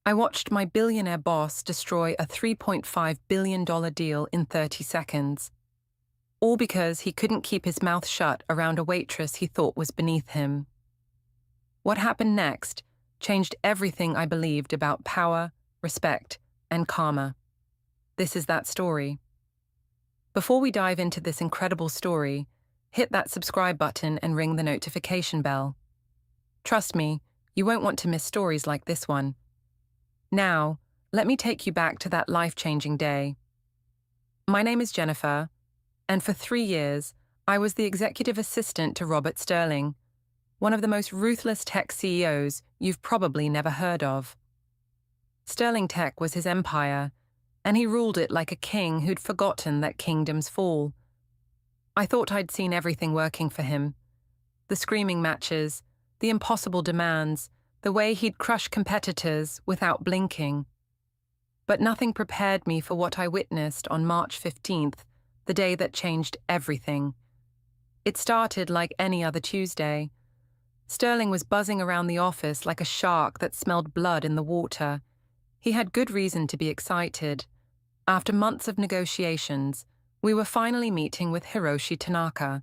I watched my billionaire boss destroy a $3.5 billion deal in 30 seconds, all because he couldn't keep his mouth shut around a waitress he thought was beneath him. What happened next changed everything I believed about power, respect, and karma. This is that story. Before we dive into this incredible story, hit that subscribe button and ring the notification bell. Trust me, you won't want to miss stories like this one. Now, let me take you back to that life-changing day. My name is Jennifer, and for 3 years, I was the executive assistant to Robert Sterling, one of the most ruthless tech CEOs you've probably never heard of. Sterling Tech was his empire, and he ruled it like a king who'd forgotten that kingdoms fall. I thought I'd seen everything working for him. The screaming matches, the impossible demands, the way he'd crush competitors without blinking. But nothing prepared me for what I witnessed on March 15th, the day that changed everything. It started like any other Tuesday. Sterling was buzzing around the office like a shark that smelled blood in the water. He had good reason to be excited. After months of negotiations, we were finally meeting with Hiroshi Tanaka,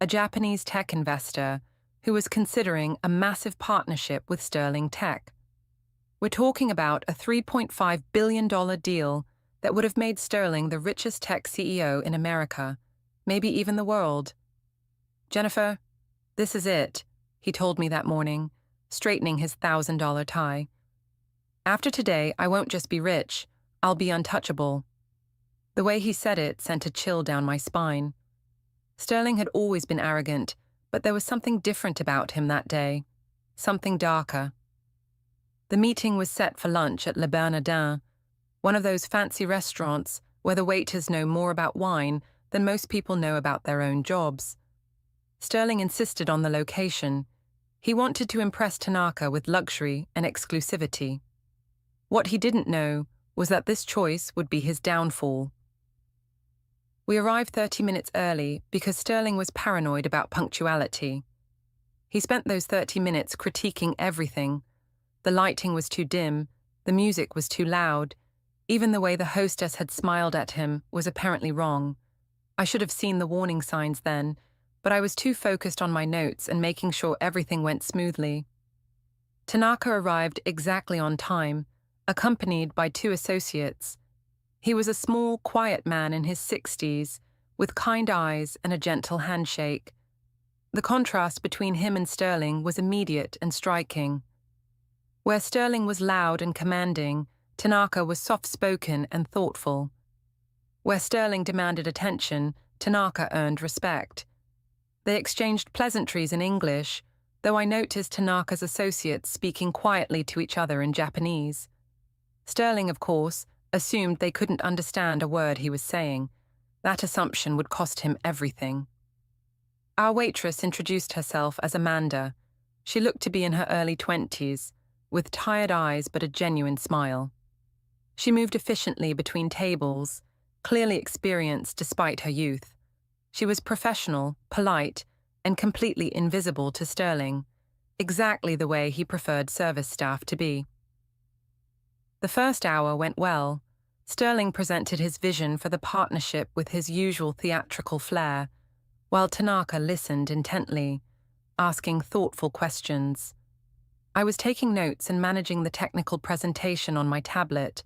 a Japanese tech investor who was considering a massive partnership with Sterling Tech. We're talking about a $3.5 billion deal that would have made Sterling the richest tech CEO in America, maybe even the world. "Jennifer, this is it," he told me that morning, straightening his $1,000 tie. "After today, I won't just be rich, I'll be untouchable." The way he said it sent a chill down my spine. Sterling had always been arrogant, but there was something different about him that day, something darker. The meeting was set for lunch at Le Bernardin, one of those fancy restaurants where the waiters know more about wine than most people know about their own jobs. Sterling insisted on the location. He wanted to impress Tanaka with luxury and exclusivity. What he didn't know was that this choice would be his downfall. We arrived 30 minutes early because Sterling was paranoid about punctuality. He spent those 30 minutes critiquing everything. The lighting was too dim, the music was too loud, even the way the hostess had smiled at him was apparently wrong. I should have seen the warning signs then, but I was too focused on my notes and making sure everything went smoothly. Tanaka arrived exactly on time, accompanied by 2 associates. He was a small, quiet man in his 60s, with kind eyes and a gentle handshake. The contrast between him and Sterling was immediate and striking. Where Sterling was loud and commanding, Tanaka was soft-spoken and thoughtful. Where Sterling demanded attention, Tanaka earned respect. They exchanged pleasantries in English, though I noticed Tanaka's associates speaking quietly to each other in Japanese. Sterling, of course, assumed they couldn't understand a word he was saying. That assumption would cost him everything. Our waitress introduced herself as Amanda. She looked to be in her early 20s, with tired eyes but a genuine smile. She moved efficiently between tables, clearly experienced despite her youth. She was professional, polite, and completely invisible to Sterling, exactly the way he preferred service staff to be. The first hour went well. Sterling presented his vision for the partnership with his usual theatrical flair, while Tanaka listened intently, asking thoughtful questions. I was taking notes and managing the technical presentation on my tablet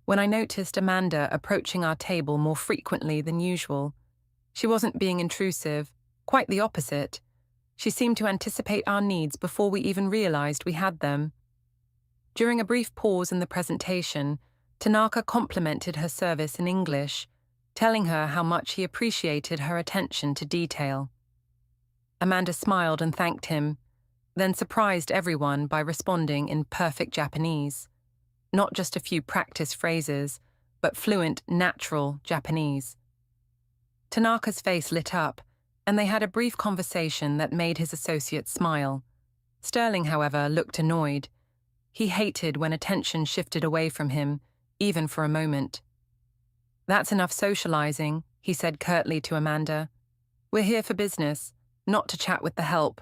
when I noticed Amanda approaching our table more frequently than usual. She wasn't being intrusive, quite the opposite. She seemed to anticipate our needs before we even realized we had them. During a brief pause in the presentation, Tanaka complimented her service in English, telling her how much he appreciated her attention to detail. Amanda smiled and thanked him, then surprised everyone by responding in perfect Japanese. Not just a few practice phrases, but fluent, natural Japanese. Tanaka's face lit up, and they had a brief conversation that made his associate smile. Sterling, however, looked annoyed. He hated when attention shifted away from him, even for a moment. "That's enough socializing," he said curtly to Amanda. "We're here for business, not to chat with the help."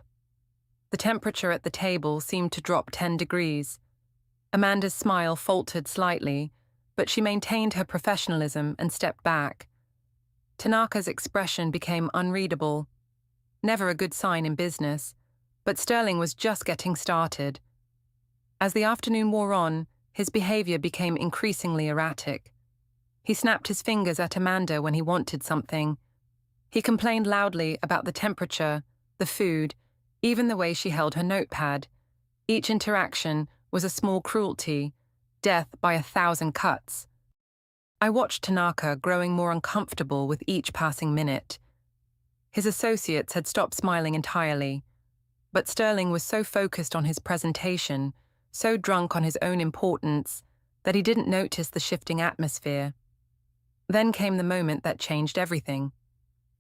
The temperature at the table seemed to drop 10 degrees. Amanda's smile faltered slightly, but she maintained her professionalism and stepped back. Tanaka's expression became unreadable. Never a good sign in business, but Sterling was just getting started. As the afternoon wore on, his behavior became increasingly erratic. He snapped his fingers at Amanda when he wanted something. He complained loudly about the temperature, the food, even the way she held her notepad. Each interaction was a small cruelty, death by 1,000 cuts. I watched Tanaka growing more uncomfortable with each passing minute. His associates had stopped smiling entirely, but Sterling was so focused on his presentation, so drunk on his own importance, that he didn't notice the shifting atmosphere. Then came the moment that changed everything.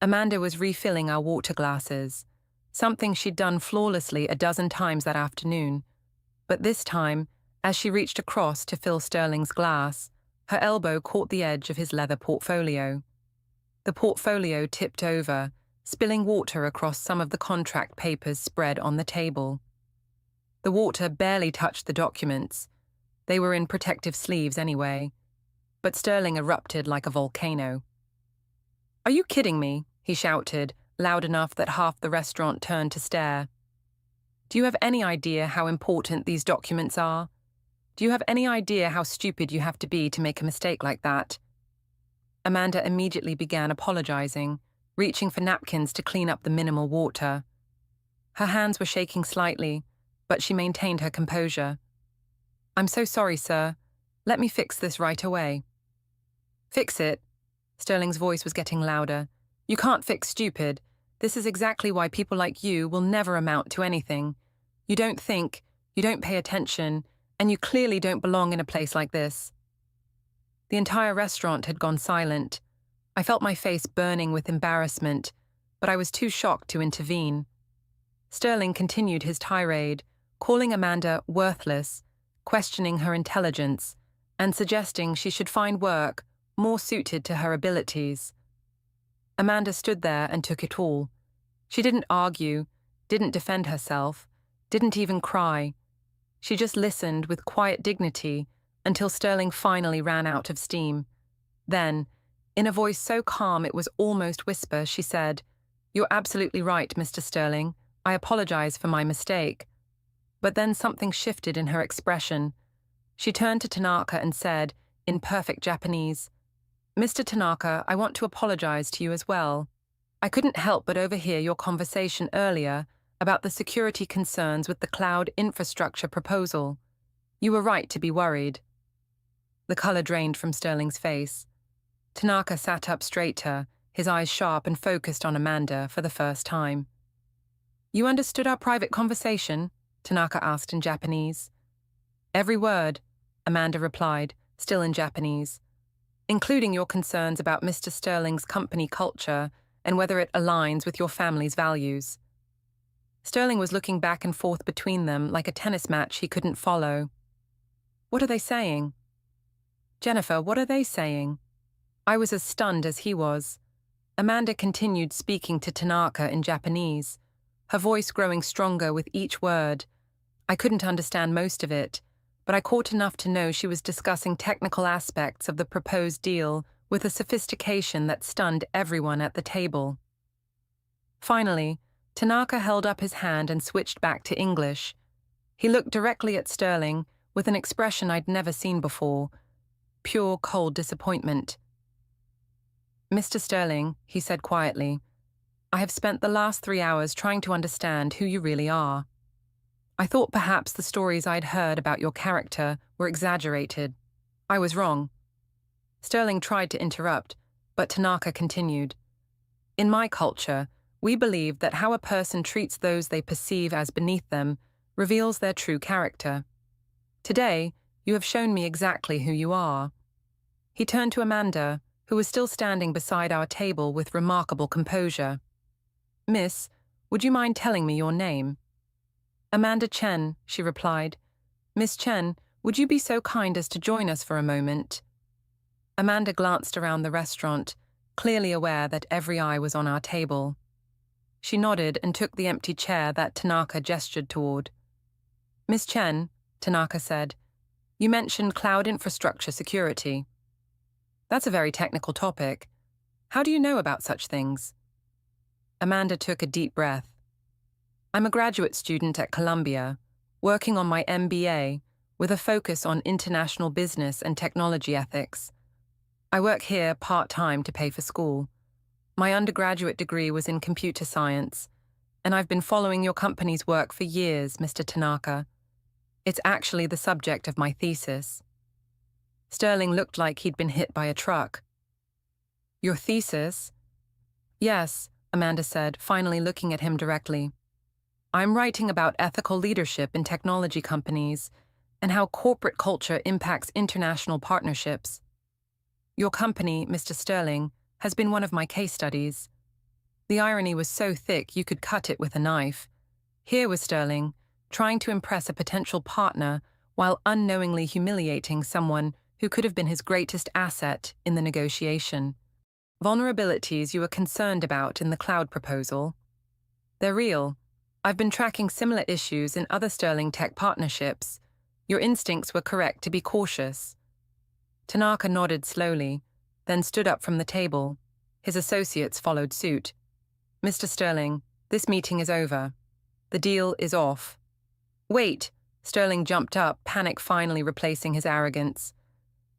Amanda was refilling our water glasses, something she'd done flawlessly a dozen times that afternoon. But this time, as she reached across to fill Sterling's glass, her elbow caught the edge of his leather portfolio. The portfolio tipped over, spilling water across some of the contract papers spread on the table. The water barely touched the documents. They were in protective sleeves anyway. But Sterling erupted like a volcano. "Are you kidding me?" he shouted, loud enough that half the restaurant turned to stare. "Do you have any idea how important these documents are? Do you have any idea how stupid you have to be to make a mistake like that?" Amanda immediately began apologizing, reaching for napkins to clean up the minimal water. Her hands were shaking slightly, but she maintained her composure. "I'm so sorry, sir. Let me fix this right away." "Fix it?" Sterling's voice was getting louder. "You can't fix stupid. This is exactly why people like you will never amount to anything. You don't think, you don't pay attention, and you clearly don't belong in a place like this." The entire restaurant had gone silent. I felt my face burning with embarrassment, but I was too shocked to intervene. Sterling continued his tirade, calling Amanda worthless, questioning her intelligence, and suggesting she should find work more suited to her abilities. Amanda stood there and took it all. She didn't argue, didn't defend herself, didn't even cry. She just listened with quiet dignity until Sterling finally ran out of steam. Then, in a voice so calm it was almost whisper, she said, "You're absolutely right, Mr. Sterling. I apologize for my mistake." But then something shifted in her expression. She turned to Tanaka and said, in perfect Japanese, "Mr. Tanaka, I want to apologize to you as well. I couldn't help but overhear your conversation earlier about the security concerns with the cloud infrastructure proposal. You were right to be worried." The color drained from Sterling's face. Tanaka sat up straighter, his eyes sharp and focused on Amanda for the first time. "You understood our private conversation?" Tanaka asked in Japanese. "Every word," Amanda replied, still in Japanese, "including your concerns about Mr. Sterling's company culture and whether it aligns with your family's values." Sterling was looking back and forth between them like a tennis match he couldn't follow. "What are they saying?" "Jennifer, what are they saying?" I was as stunned as he was. Amanda continued speaking to Tanaka in Japanese, her voice growing stronger with each word. I couldn't understand most of it, but I caught enough to know she was discussing technical aspects of the proposed deal with a sophistication that stunned everyone at the table. Finally, Tanaka held up his hand and switched back to English. He looked directly at Sterling with an expression I'd never seen before, pure cold disappointment. "Mr. Sterling," he said quietly, "I have spent the last 3 hours trying to understand who you really are. I thought perhaps the stories I'd heard about your character were exaggerated. I was wrong." Sterling tried to interrupt, but Tanaka continued. "In my culture, we believe that how a person treats those they perceive as beneath them reveals their true character. Today, you have shown me exactly who you are." He turned to Amanda, who was still standing beside our table with remarkable composure. "Miss, would you mind telling me your name?" "Amanda Chen," she replied. "Miss Chen, would you be so kind as to join us for a moment?" Amanda glanced around the restaurant, clearly aware that every eye was on our table. She nodded and took the empty chair that Tanaka gestured toward. "Miss Chen," Tanaka said, You mentioned cloud infrastructure security. That's a very technical topic. How do you know about such things? Amanda took a deep breath. I'm a graduate student at Columbia, working on my MBA with a focus on international business and technology ethics. I work here part-time to pay for school. My undergraduate degree was in computer science, and I've been following your company's work for years, Mr. Tanaka. It's actually the subject of my thesis. Sterling looked like he'd been hit by a truck. Your thesis? Yes, Amanda said, finally looking at him directly. I'm writing about ethical leadership in technology companies and how corporate culture impacts international partnerships. Your company, Mr. Sterling, has been one of my case studies. The irony was so thick you could cut it with a knife. Here was Sterling, trying to impress a potential partner while unknowingly humiliating someone who could have been his greatest asset in the negotiation. Vulnerabilities you were concerned about in the cloud proposal. They're real. I've been tracking similar issues in other Sterling tech partnerships. Your instincts were correct to be cautious. Tanaka nodded slowly, then stood up from the table. His associates followed suit. Mr. Sterling, this meeting is over. The deal is off. Wait! Sterling jumped up, panic finally replacing his arrogance.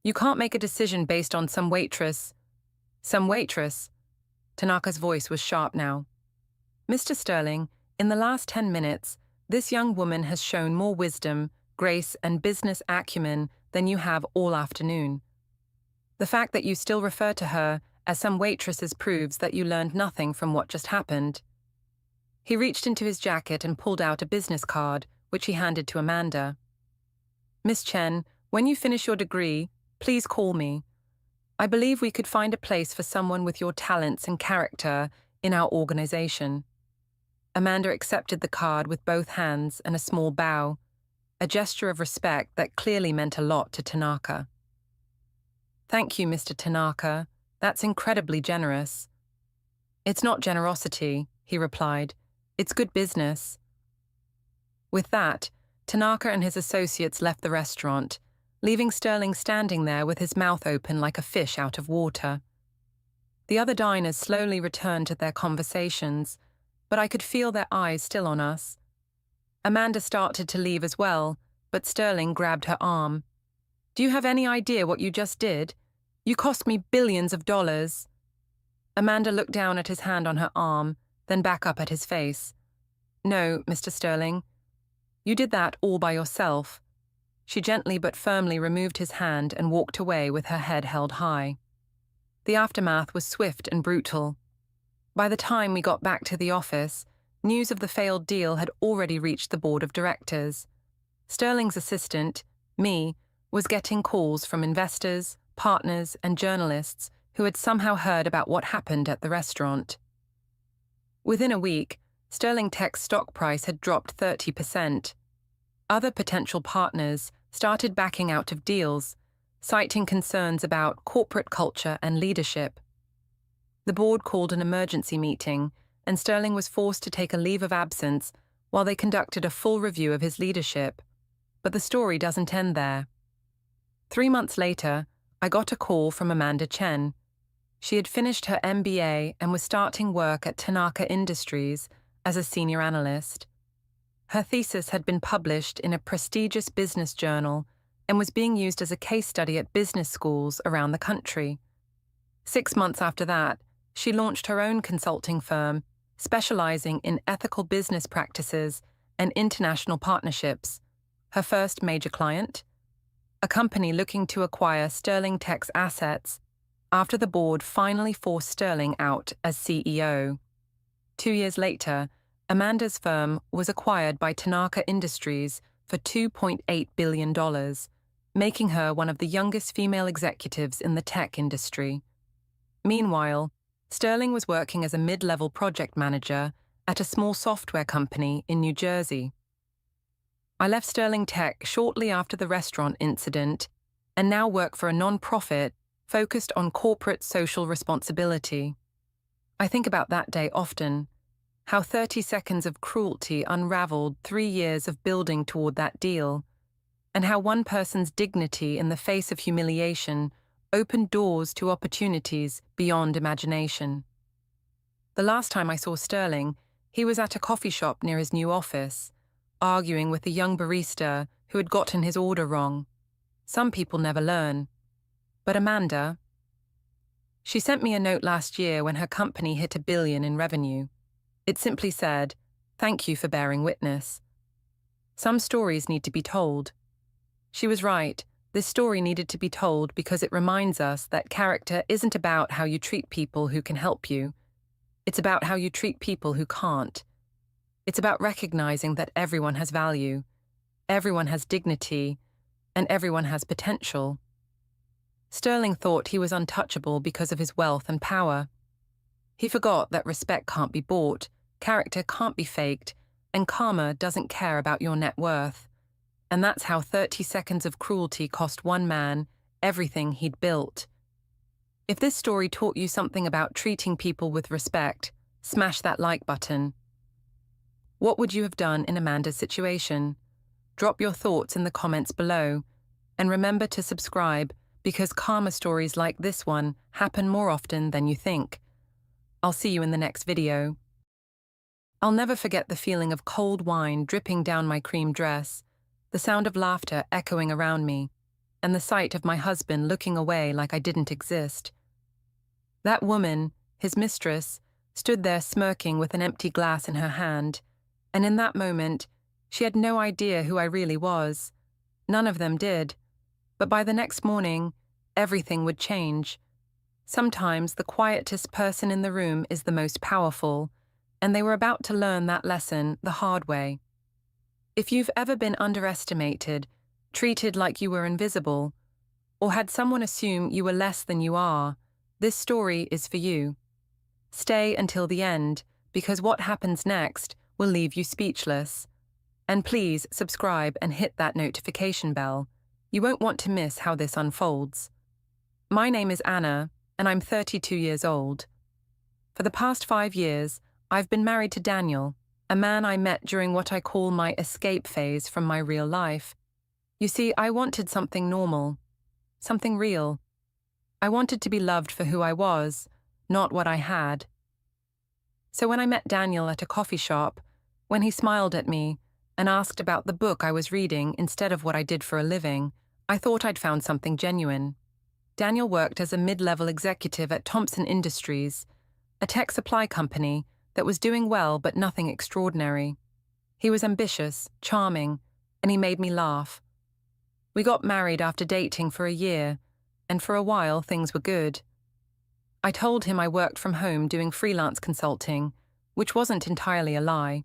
You can't make a decision based on some waitress. Some waitress? Tanaka's voice was sharp now. Mr. Sterling, in the last 10 minutes, this young woman has shown more wisdom, grace, and business acumen than you have all afternoon. The fact that you still refer to her as some waitresses proves that you learned nothing from what just happened. He reached into his jacket and pulled out a business card, which he handed to Amanda. Miss Chen, when you finish your degree, please call me. I believe we could find a place for someone with your talents and character in our organization. Amanda accepted the card with both hands and a small bow, a gesture of respect that clearly meant a lot to Tanaka. Thank you, Mr. Tanaka. That's incredibly generous. It's not generosity, he replied. It's good business. With that, Tanaka and his associates left the restaurant, leaving Sterling standing there with his mouth open like a fish out of water. The other diners slowly returned to their conversations, but I could feel their eyes still on us. Amanda started to leave as well, but Sterling grabbed her arm. Do you have any idea what you just did? You cost me billions of dollars. Amanda looked down at his hand on her arm, then back up at his face. No, Mr. Sterling. You did that all by yourself. She gently but firmly removed his hand and walked away with her head held high. The aftermath was swift and brutal. By the time we got back to the office, news of the failed deal had already reached the board of directors. Sterling's assistant, me, was getting calls from investors, partners, and journalists who had somehow heard about what happened at the restaurant. Within a week, Sterling Tech's stock price had dropped 30%. Other potential partners started backing out of deals, citing concerns about corporate culture and leadership. The board called an emergency meeting, and Sterling was forced to take a leave of absence while they conducted a full review of his leadership. But the story doesn't end there. 3 months later, I got a call from Amanda Chen. She had finished her MBA and was starting work at Tanaka Industries as a senior analyst. Her thesis had been published in a prestigious business journal and was being used as a case study at business schools around the country. 6 months after that, she launched her own consulting firm, specializing in ethical business practices and international partnerships. Her first major client? A company looking to acquire Sterling Tech's assets after the board finally forced Sterling out as CEO. 2 years later, Amanda's firm was acquired by Tanaka Industries for $2.8 billion, making her one of the youngest female executives in the tech industry. Meanwhile, Sterling was working as a mid-level project manager at a small software company in New Jersey. I left Sterling Tech shortly after the restaurant incident and now work for a non-profit focused on corporate social responsibility. I think about that day often, how 30 seconds of cruelty unraveled 3 years of building toward that deal, and how one person's dignity in the face of humiliation opened doors to opportunities beyond imagination. The last time I saw Sterling, he was at a coffee shop near his new office, arguing with a young barista who had gotten his order wrong. Some people never learn. But Amanda, she sent me a note last year when her company hit $1 billion in revenue. It simply said, "Thank you for bearing witness." Some stories need to be told. She was right. This story needed to be told because it reminds us that character isn't about how you treat people who can help you. It's about how you treat people who can't. It's about recognizing that everyone has value, everyone has dignity, and everyone has potential. Sterling thought he was untouchable because of his wealth and power. He forgot that respect can't be bought, character can't be faked, and karma doesn't care about your net worth. And that's how 30 seconds of cruelty cost one man everything he'd built. If this story taught you something about treating people with respect, smash that like button. What would you have done in Amanda's situation? Drop your thoughts in the comments below. And remember to subscribe, because karma stories like this one happen more often than you think. I'll see you in the next video. I'll never forget the feeling of cold wine dripping down my cream dress, the sound of laughter echoing around me, and the sight of my husband looking away like I didn't exist. That woman, his mistress, stood there smirking with an empty glass in her hand, and in that moment, she had no idea who I really was. None of them did. But by the next morning, everything would change. Sometimes the quietest person in the room is the most powerful, and they were about to learn that lesson the hard way. If you've ever been underestimated, treated like you were invisible, or had someone assume you were less than you are, this story is for you. Stay until the end, because what happens next will leave you speechless. And please subscribe and hit that notification bell. You won't want to miss how this unfolds. My name is Anna, and I'm 32 years old. For the past 5 years, I've been married to Daniel, a man I met during what I call my escape phase from my real life. You see, I wanted something normal, something real. I wanted to be loved for who I was, not what I had. So when I met Daniel at a coffee shop, when he smiled at me and asked about the book I was reading instead of what I did for a living, I thought I'd found something genuine. Daniel worked as a mid-level executive at Thompson Industries, a tech supply company that was doing well but nothing extraordinary. He was ambitious, charming, and he made me laugh. We got married after dating for a year, and for a while things were good. I told him I worked from home doing freelance consulting, which wasn't entirely a lie.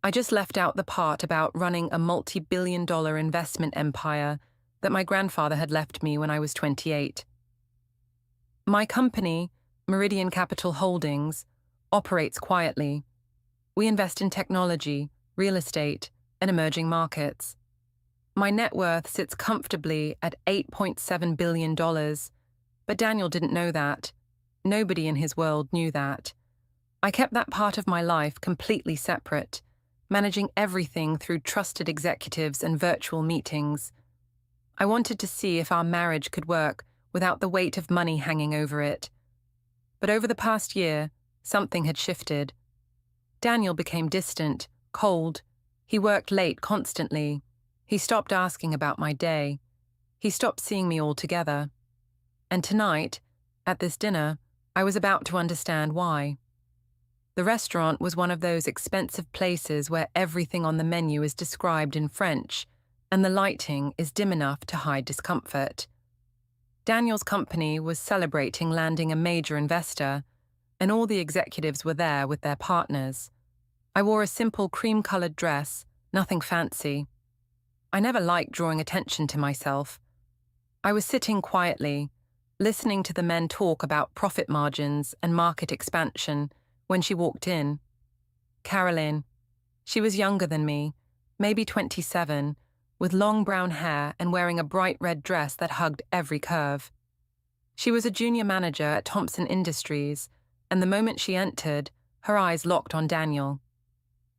I just left out the part about running a multi-billion-dollar investment empire that my grandfather had left me when I was 28. My company, Meridian Capital Holdings, operates quietly. We invest in technology, real estate, and emerging markets. My net worth sits comfortably at $8.7 billion, but Daniel didn't know that. Nobody in his world knew that. I kept that part of my life completely separate, managing everything through trusted executives and virtual meetings. I wanted to see if our marriage could work without the weight of money hanging over it. But over the past year, something had shifted. Daniel became distant, cold. He worked late constantly. He stopped asking about my day. He stopped seeing me altogether. And tonight, at this dinner, I was about to understand why. The restaurant was one of those expensive places where everything on the menu is described in French, and the lighting is dim enough to hide discomfort. Daniel's company was celebrating landing a major investor, and all the executives were there with their partners. I wore a simple cream-colored dress, nothing fancy. I never liked drawing attention to myself. I was sitting quietly, listening to the men talk about profit margins and market expansion when she walked in. Caroline. She was younger than me, maybe 27, with long brown hair and wearing a bright red dress that hugged every curve. She was a junior manager at Thompson Industries, and the moment she entered, her eyes locked on Daniel.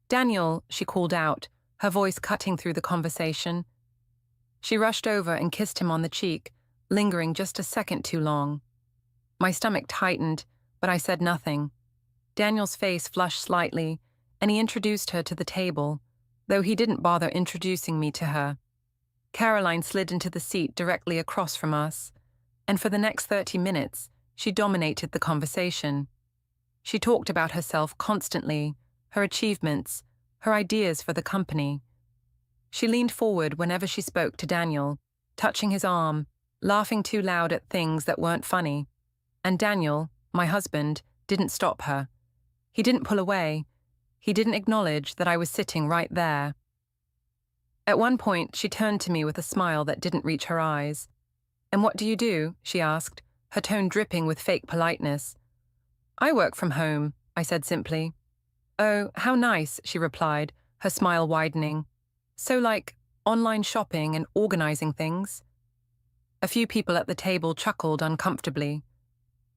"Daniel," she called out, her voice cutting through the conversation. She rushed over and kissed him on the cheek, lingering just a second too long. My stomach tightened, but I said nothing. Daniel's face flushed slightly, and he introduced her to the table, though he didn't bother introducing me to her. Caroline slid into the seat directly across from us, and for the next 30 minutes, she dominated the conversation. She talked about herself constantly, her achievements, her ideas for the company. She leaned forward whenever she spoke to Daniel, touching his arm, laughing too loud at things that weren't funny. And Daniel, my husband, didn't stop her. He didn't pull away. He didn't acknowledge that I was sitting right there. At one point, she turned to me with a smile that didn't reach her eyes. "And what do you do?" she asked, her tone dripping with fake politeness. "I work from home," I said simply. "Oh, how nice," she replied, her smile widening. "So like online shopping and organizing things?" A few people at the table chuckled uncomfortably.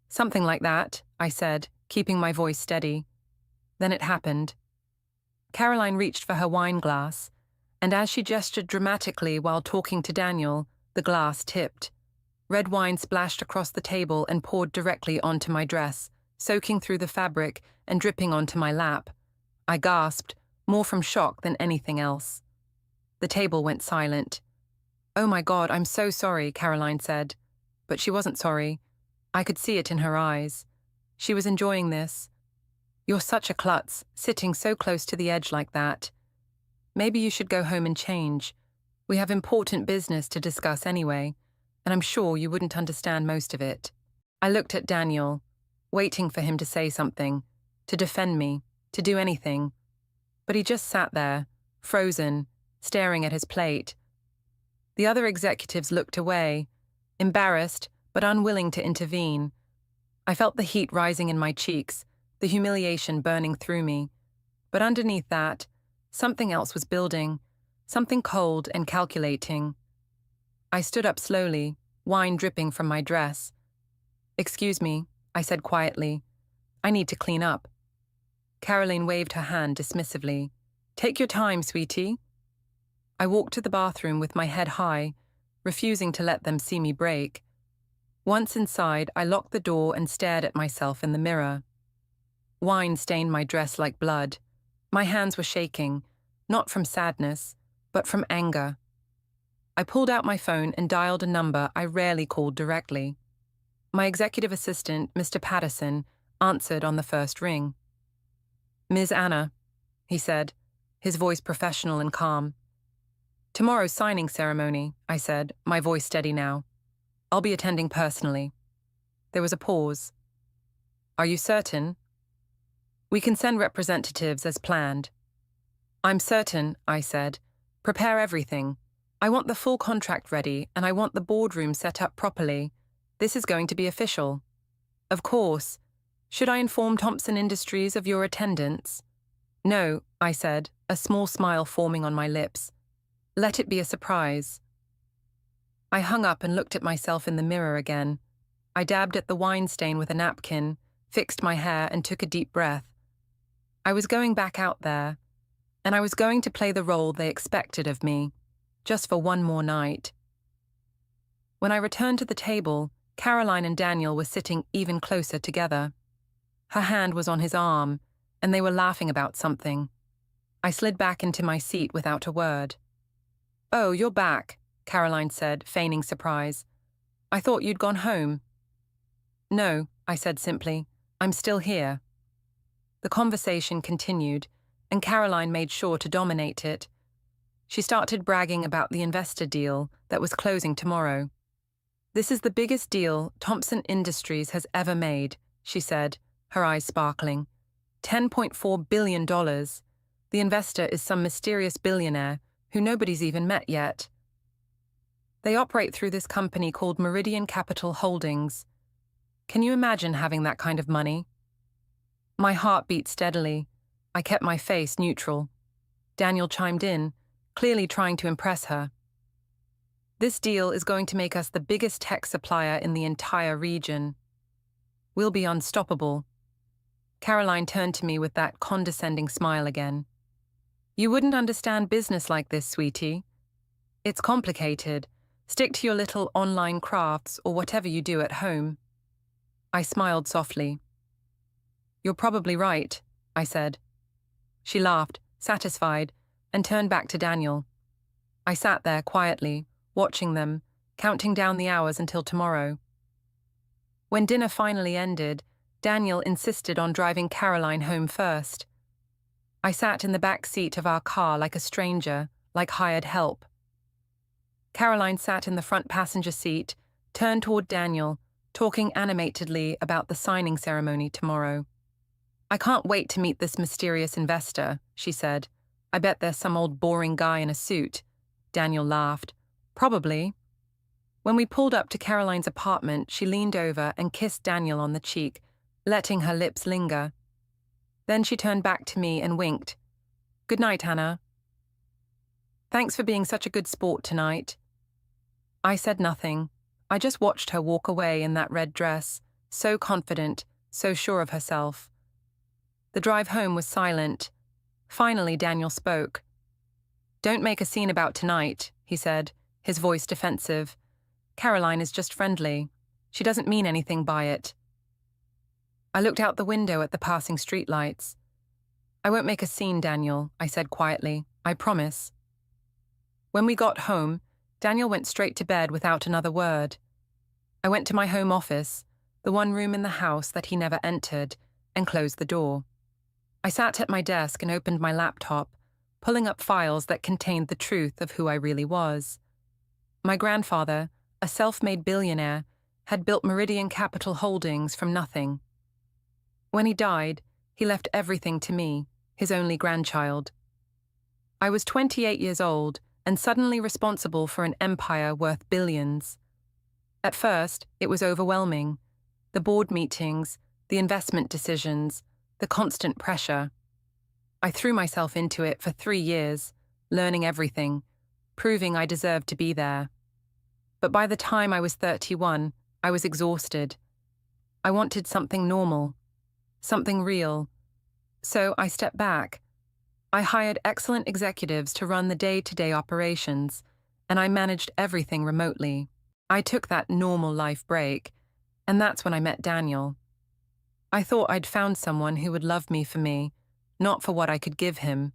"Something like that," I said, keeping my voice steady. Then it happened. Caroline reached for her wine glass, and as she gestured dramatically while talking to Daniel, the glass tipped. Red wine splashed across the table and poured directly onto my dress, soaking through the fabric and dripping onto my lap. I gasped, more from shock than anything else. The table went silent. "Oh my God, I'm so sorry," Caroline said. But she wasn't sorry. I could see it in her eyes. She was enjoying this. "You're such a klutz, sitting so close to the edge like that. Maybe you should go home and change. We have important business to discuss anyway, and I'm sure you wouldn't understand most of it." I looked at Daniel, waiting for him to say something, to defend me, to do anything. But he just sat there, frozen, staring at his plate. The other executives looked away, embarrassed but unwilling to intervene. I felt the heat rising in my cheeks, the humiliation burning through me. But underneath that, something else was building, something cold and calculating. I stood up slowly, wine dripping from my dress. "Excuse me," I said quietly. "I need to clean up." Caroline waved her hand dismissively. "Take your time, sweetie." I walked to the bathroom with my head high, refusing to let them see me break. Once inside, I locked the door and stared at myself in the mirror. Wine stained my dress like blood. My hands were shaking, not from sadness, but from anger. I pulled out my phone and dialed a number I rarely called directly. My executive assistant, Mr. Patterson, answered on the first ring. "Ms. Anna," he said, his voice professional and calm. "Tomorrow's signing ceremony," I said, my voice steady now. "I'll be attending personally." There was a pause. "Are you certain?" "We can send representatives as planned." "I'm certain," I said. "Prepare everything. I want the full contract ready, and I want the boardroom set up properly. This is going to be official." "Of course. Should I inform Thompson Industries of your attendance?" "No," I said, a small smile forming on my lips. "Let it be a surprise." I hung up and looked at myself in the mirror again. I dabbed at the wine stain with a napkin, fixed my hair, and took a deep breath. I was going back out there, and I was going to play the role they expected of me, just for one more night. When I returned to the table, Caroline and Daniel were sitting even closer together. Her hand was on his arm, and they were laughing about something. I slid back into my seat without a word. "Oh, you're back," Caroline said, feigning surprise. "I thought you'd gone home." "No," I said simply. "I'm still here." The conversation continued, and Caroline made sure to dominate it. She started bragging about the investor deal that was closing tomorrow. "This is the biggest deal Thompson Industries has ever made," she said, her eyes sparkling. $10.4 billion. The investor is some mysterious billionaire who nobody's even met yet. They operate through this company called Meridian Capital Holdings. Can you imagine having that kind of money? My heart beat steadily. I kept my face neutral. Daniel chimed in, clearly trying to impress her. "This deal is going to make us the biggest tech supplier in the entire region. We'll be unstoppable." Caroline turned to me with that condescending smile again. "You wouldn't understand business like this, sweetie. It's complicated. Stick to your little online crafts or whatever you do at home. I smiled softly. You're probably right, I said. She laughed, satisfied, and turned back to Daniel. I sat there quietly, watching them, counting down the hours until tomorrow. When dinner finally ended, Daniel insisted on driving Caroline home first. I sat in the back seat of our car like a stranger, like hired help. Caroline sat in the front passenger seat, turned toward Daniel, talking animatedly about the signing ceremony tomorrow. I can't wait to meet this mysterious investor, she said. I bet there's some old boring guy in a suit. Daniel laughed. Probably. When we pulled up to Caroline's apartment, she leaned over and kissed Daniel on the cheek, letting her lips linger. Then she turned back to me and winked. Good night, Hannah. Thanks for being such a good sport tonight. I said nothing. I just watched her walk away in that red dress, so confident, so sure of herself. The drive home was silent. Finally, Daniel spoke. Don't make a scene about tonight, he said, his voice defensive. Caroline is just friendly. She doesn't mean anything by it. I looked out the window at the passing streetlights. I won't make a scene, Daniel, I said quietly. I promise. When we got home, Daniel went straight to bed without another word. I went to my home office, the one room in the house that he never entered, and closed the door. I sat at my desk and opened my laptop, pulling up files that contained the truth of who I really was. My grandfather, a self-made billionaire, had built Meridian Capital Holdings from nothing. When he died, he left everything to me, his only grandchild. I was 28 years old and suddenly responsible for an empire worth billions. At first, it was overwhelming. The board meetings, the investment decisions, the constant pressure. I threw myself into it for 3 years, learning everything, proving I deserved to be there. But by the time I was 31, I was exhausted. I wanted something normal, something real. So I stepped back. I hired excellent executives to run the day-to-day operations, and I managed everything remotely. I took that normal life break, and that's when I met Daniel. I thought I'd found someone who would love me for me, not for what I could give him.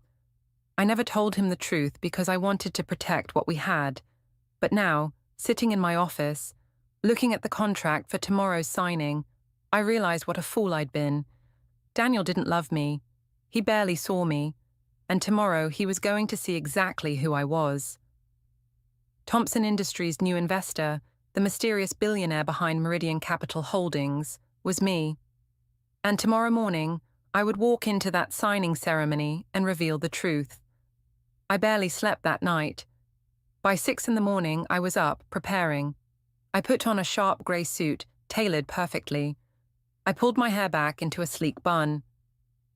I never told him the truth because I wanted to protect what we had. But now, sitting in my office, looking at the contract for tomorrow's signing, I realized what a fool I'd been. Daniel didn't love me. He barely saw me. And tomorrow he was going to see exactly who I was. Thompson Industries' new investor, the mysterious billionaire behind Meridian Capital Holdings, was me. And tomorrow morning, I would walk into that signing ceremony and reveal the truth. I barely slept that night. By 6 a.m, I was up, preparing. I put on a sharp grey suit, tailored perfectly. I pulled my hair back into a sleek bun.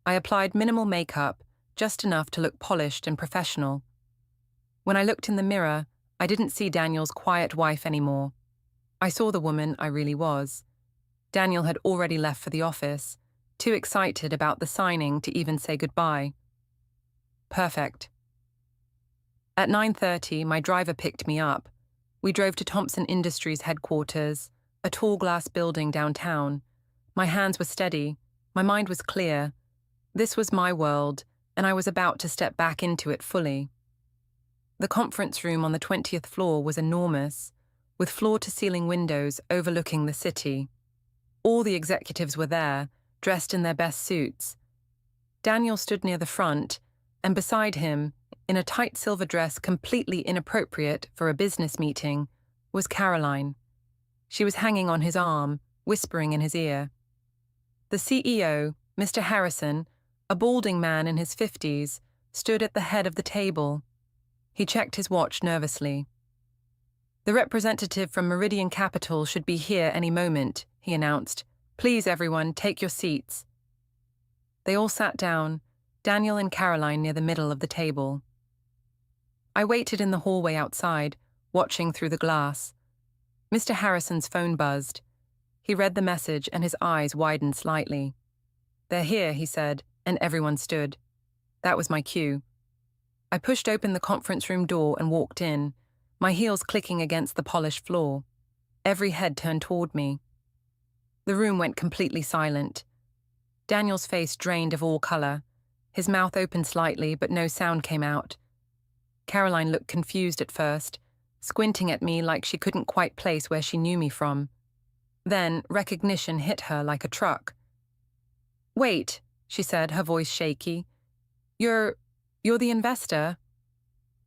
I applied minimal makeup, just enough to look polished and professional. When I looked in the mirror, I didn't see Daniel's quiet wife anymore. I saw the woman I really was. Daniel had already left for the office, too excited about the signing to even say goodbye. Perfect. At 9:30, my driver picked me up. We drove to Thompson Industries headquarters, a tall glass building downtown. My hands were steady. My mind was clear. This was my world, and I was about to step back into it fully. The conference room on the 20th floor was enormous, with floor-to-ceiling windows overlooking the city. All the executives were there, dressed in their best suits. Daniel stood near the front, and beside him, in a tight silver dress completely inappropriate for a business meeting, was Caroline. She was hanging on his arm, whispering in his ear. The CEO, Mr. Harrison, a balding man in his 50s, stood at the head of the table. He checked his watch nervously. The representative from Meridian Capital should be here any moment, he announced. Please, everyone, take your seats. They all sat down, Daniel and Caroline near the middle of the table. I waited in the hallway outside, watching through the glass. Mr. Harrison's phone buzzed. He read the message and his eyes widened slightly. They're here, he said, and everyone stood. That was my cue. I pushed open the conference room door and walked in. my heels clicking against the polished floor. Every head turned toward me. The room went completely silent. Daniel's face drained of all color. His mouth opened slightly, but no sound came out. Caroline looked confused at first, squinting at me like she couldn't quite place where she knew me from. Then recognition hit her like a truck. "Wait," she said, her voice shaky. You're the investor?"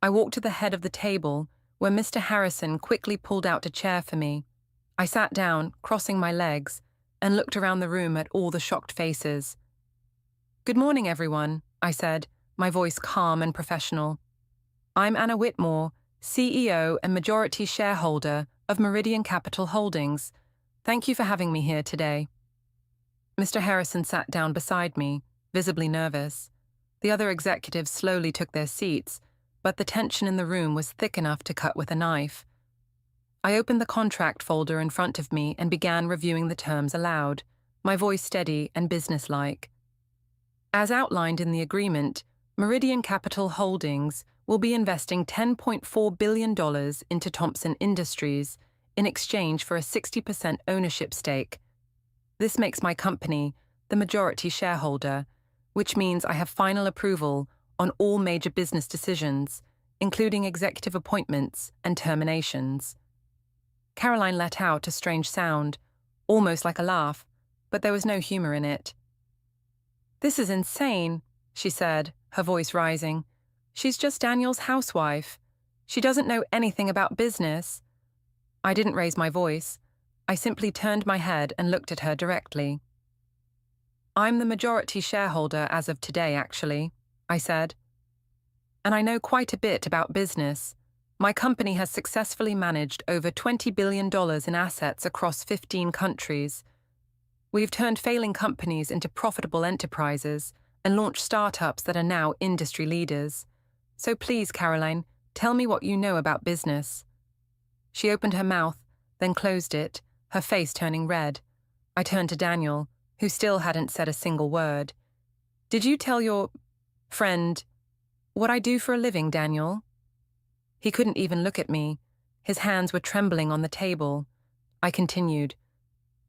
I walked to the head of the table, where Mr. Harrison quickly pulled out a chair for me. I sat down, crossing my legs, and looked around the room at all the shocked faces. "Good morning, everyone," I said, my voice calm and professional. "I'm Anna Whitmore, CEO and majority shareholder of Meridian Capital Holdings. Thank you for having me here today." Mr. Harrison sat down beside me, visibly nervous. The other executives slowly took their seats, but the tension in the room was thick enough to cut with a knife. I opened the contract folder in front of me and began reviewing the terms aloud, my voice steady and businesslike. As outlined in the agreement, Meridian Capital Holdings will be investing $10.4 billion into Thompson Industries in exchange for a 60% ownership stake. This makes my company the majority shareholder, which means I have final approval on all major business decisions, including executive appointments and terminations. Caroline let out a strange sound, almost like a laugh, but there was no humor in it. "This is insane," she said, her voice rising. "She's just Daniel's housewife. She doesn't know anything about business." I didn't raise my voice. I simply turned my head and looked at her directly. "I'm the majority shareholder as of today, actually," I said. "And I know quite a bit about business. My company has successfully managed over $20 billion in assets across 15 countries. We've turned failing companies into profitable enterprises and launched startups that are now industry leaders. So please, Caroline, tell me what you know about business." She opened her mouth, then closed it, her face turning red. I turned to Daniel, who still hadn't said a single word. "Did you tell your friend what I do for a living, Daniel?" He couldn't even look at me. His hands were trembling on the table. I continued.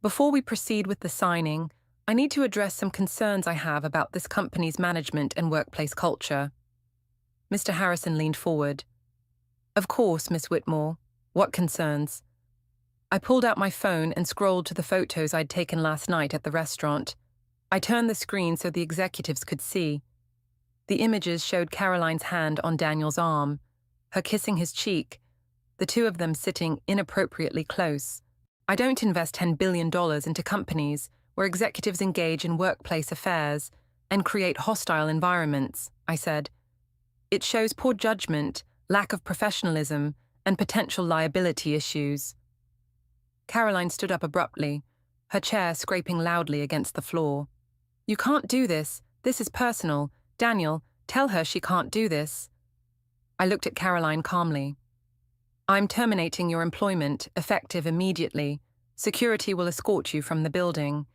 "Before we proceed with the signing, I need to address some concerns I have about this company's management and workplace culture." Mr. Harrison leaned forward. "Of course, Miss Whitmore. What concerns?" I pulled out my phone and scrolled to the photos I'd taken last night at the restaurant. I turned the screen so the executives could see. The images showed Caroline's hand on Daniel's arm, her kissing his cheek, the two of them sitting inappropriately close. "I don't invest $10 billion into companies where executives engage in workplace affairs and create hostile environments," I said. "It shows poor judgment, lack of professionalism, and potential liability issues." Caroline stood up abruptly, her chair scraping loudly against the floor. "You can't do this. This is personal. Daniel, tell her she can't do this." I looked at Caroline calmly. "I'm terminating your employment, effective immediately. Security will escort you from the building.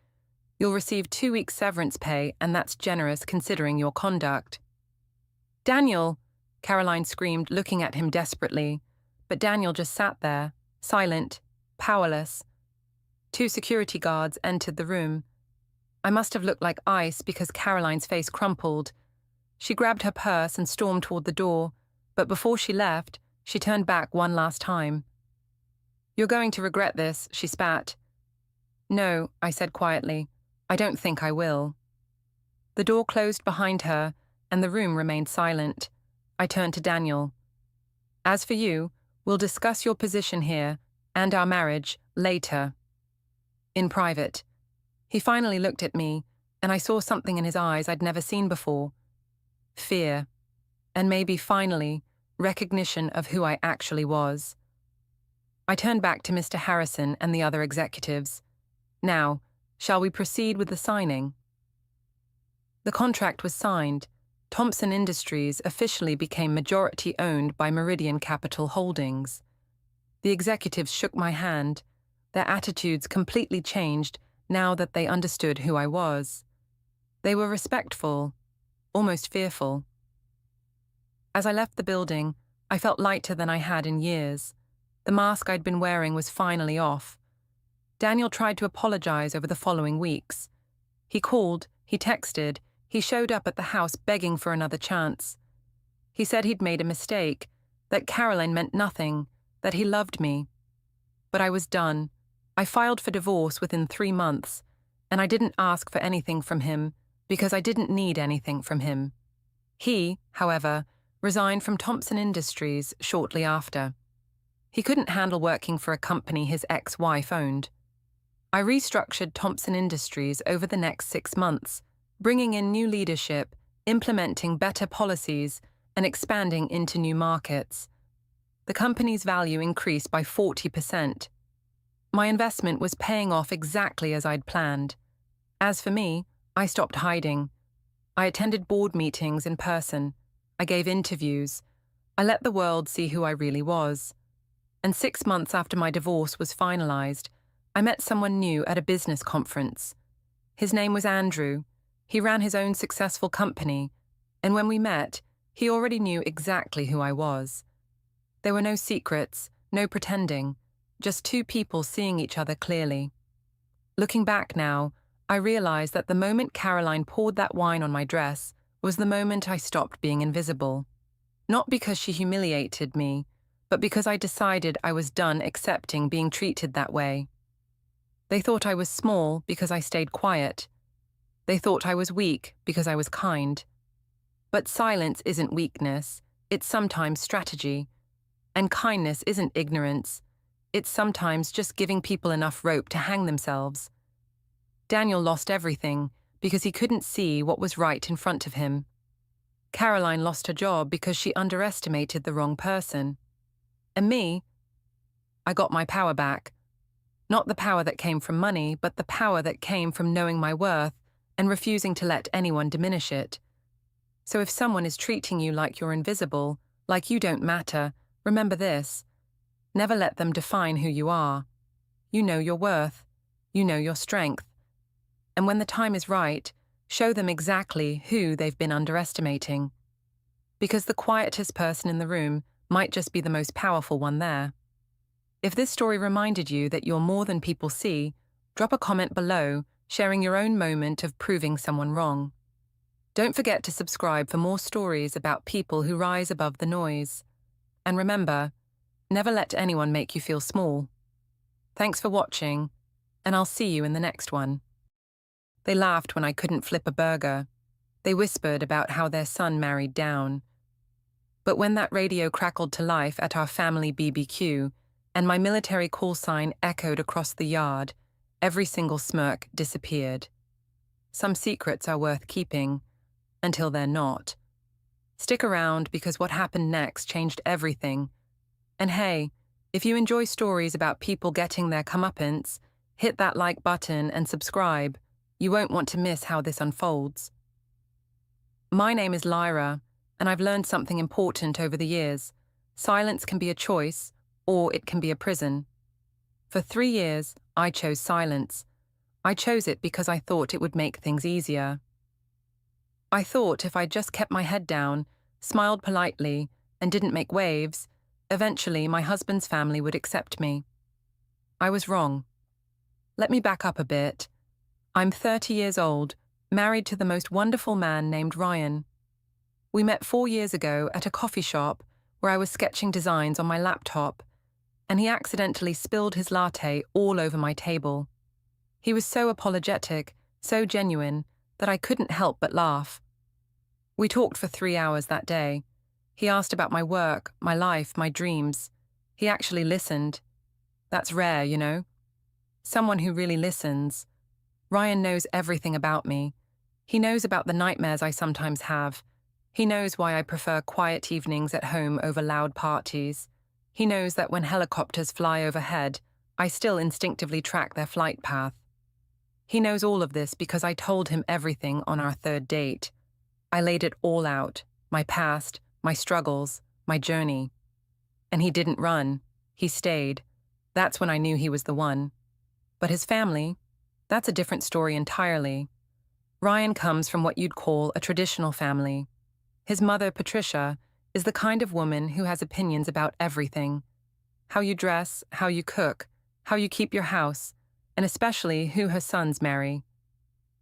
You'll receive 2 weeks severance pay, and that's generous considering your conduct." "Daniel!" Caroline screamed, looking at him desperately. But Daniel just sat there, silent, powerless. 2 security guards entered the room. I must have looked like ice because Caroline's face crumpled. She grabbed her purse and stormed toward the door, but before she left, she turned back one last time. "You're going to regret this," she spat. "No," I said quietly. "I don't think I will." The door closed behind her, and the room remained silent. I turned to Daniel. "As for you, we'll discuss your position here and our marriage later. In private." He finally looked at me, and I saw something in his eyes I'd never seen before. Fear. And maybe, finally, recognition of who I actually was. I turned back to Mr. Harrison and the other executives. "Now, shall we proceed with the signing?" The contract was signed. Thompson Industries officially became majority-owned by Meridian Capital Holdings. The executives shook my hand. Their attitudes completely changed now that they understood who I was. They were respectful, almost fearful. As I left the building, I felt lighter than I had in years. The mask I'd been wearing was finally off. Daniel tried to apologize over the following weeks. He called, he texted, he showed up at the house begging for another chance. He said he'd made a mistake, that Caroline meant nothing, that he loved me. But I was done. I filed for divorce within 3 months, and I didn't ask for anything from him because I didn't need anything from him. He, however, resigned from Thompson Industries shortly after. He couldn't handle working for a company his ex-wife owned. I restructured Thompson Industries over the next 6 months, bringing in new leadership, implementing better policies, and expanding into new markets. The company's value increased by 40%. My investment was paying off exactly as I'd planned. As for me, I stopped hiding. I attended board meetings in person. I gave interviews. I let the world see who I really was. And 6 months after my divorce was finalized, I met someone new at a business conference. His name was Andrew. He ran his own successful company, and when we met, he already knew exactly who I was. There were no secrets, no pretending, just two people seeing each other clearly. Looking back now, I realized that the moment Caroline poured that wine on my dress was the moment I stopped being invisible. Not because she humiliated me, but because I decided I was done accepting being treated that way. They thought I was small because I stayed quiet. They thought I was weak because I was kind. But silence isn't weakness, it's sometimes strategy. And kindness isn't ignorance, it's sometimes just giving people enough rope to hang themselves. Daniel lost everything because he couldn't see what was right in front of him. Caroline lost her job because she underestimated the wrong person. And me, I got my power back. Not the power that came from money, but the power that came from knowing my worth and refusing to let anyone diminish it. So if someone is treating you like you're invisible, like you don't matter, remember this: never let them define who you are. You know your worth. You know your strength. And when the time is right, show them exactly who they've been underestimating. Because the quietest person in the room might just be the most powerful one there. If this story reminded you that you're more than people see, drop a comment below, sharing your own moment of proving someone wrong. Don't forget to subscribe for more stories about people who rise above the noise. And remember, never let anyone make you feel small. Thanks for watching, and I'll see you in the next one. They laughed when I couldn't flip a burger. They whispered about how their son married down. But when that radio crackled to life at our family BBQ, and my military call sign echoed across the yard, every single smirk disappeared. Some secrets are worth keeping, until they're not. Stick around because what happened next changed everything. And hey, if you enjoy stories about people getting their comeuppance, hit that like button and subscribe. You won't want to miss how this unfolds. My name is Lyra, and I've learned something important over the years. Silence can be a choice, or it can be a prison. For 3 years, I chose silence. I chose it because I thought it would make things easier. I thought if I just kept my head down, smiled politely, and didn't make waves, eventually my husband's family would accept me. I was wrong. Let me back up a bit. I'm 30 years old, married to the most wonderful man named Ryan. We met 4 years ago at a coffee shop where I was sketching designs on my laptop, and he accidentally spilled his latte all over my table. He was so apologetic, so genuine, that I couldn't help but laugh. We talked for 3 hours that day. He asked about my work, my life, my dreams. He actually listened. That's rare, you know? Someone who really listens. Ryan knows everything about me. He knows about the nightmares I sometimes have. He knows why I prefer quiet evenings at home over loud parties. He knows that when helicopters fly overhead, I still instinctively track their flight path. He knows all of this because I told him everything on our 3rd date. I laid it all out, my past, my struggles, my journey. And he didn't run. He stayed. That's when I knew he was the one. But his family, that's a different story entirely. Ryan comes from what you'd call a traditional family. His mother, Patricia, is the kind of woman who has opinions about everything: how you dress, how you cook, how you keep your house, and especially who her sons marry.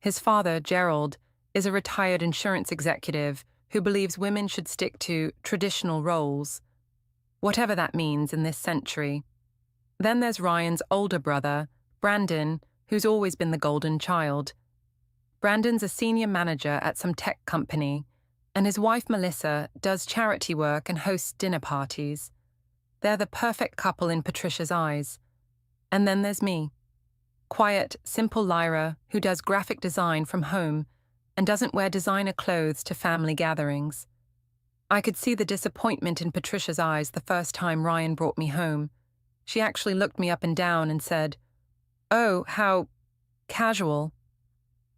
His father, Gerald, is a retired insurance executive who believes women should stick to traditional roles, whatever that means in this century. Then there's Ryan's older brother, Brandon, who's always been the golden child. Brandon's a senior manager at some tech company, and his wife Melissa does charity work and hosts dinner parties. They're the perfect couple in Patricia's eyes. And then there's me. Quiet, simple Lyra who does graphic design from home and doesn't wear designer clothes to family gatherings. I could see the disappointment in Patricia's eyes the first time Ryan brought me home. She actually looked me up and down and said, "Oh, how casual."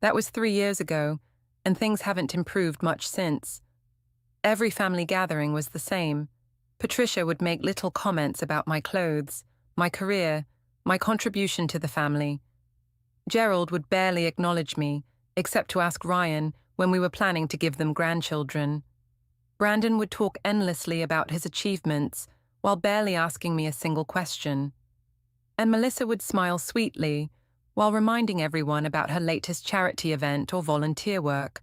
That was 3 years ago, and things haven't improved much since. Every family gathering was the same. Patricia would make little comments about my clothes, my career, my contribution to the family. Gerald would barely acknowledge me, except to ask Ryan when we were planning to give them grandchildren. Brandon would talk endlessly about his achievements while barely asking me a single question. And Melissa would smile sweetly while reminding everyone about her latest charity event or volunteer work,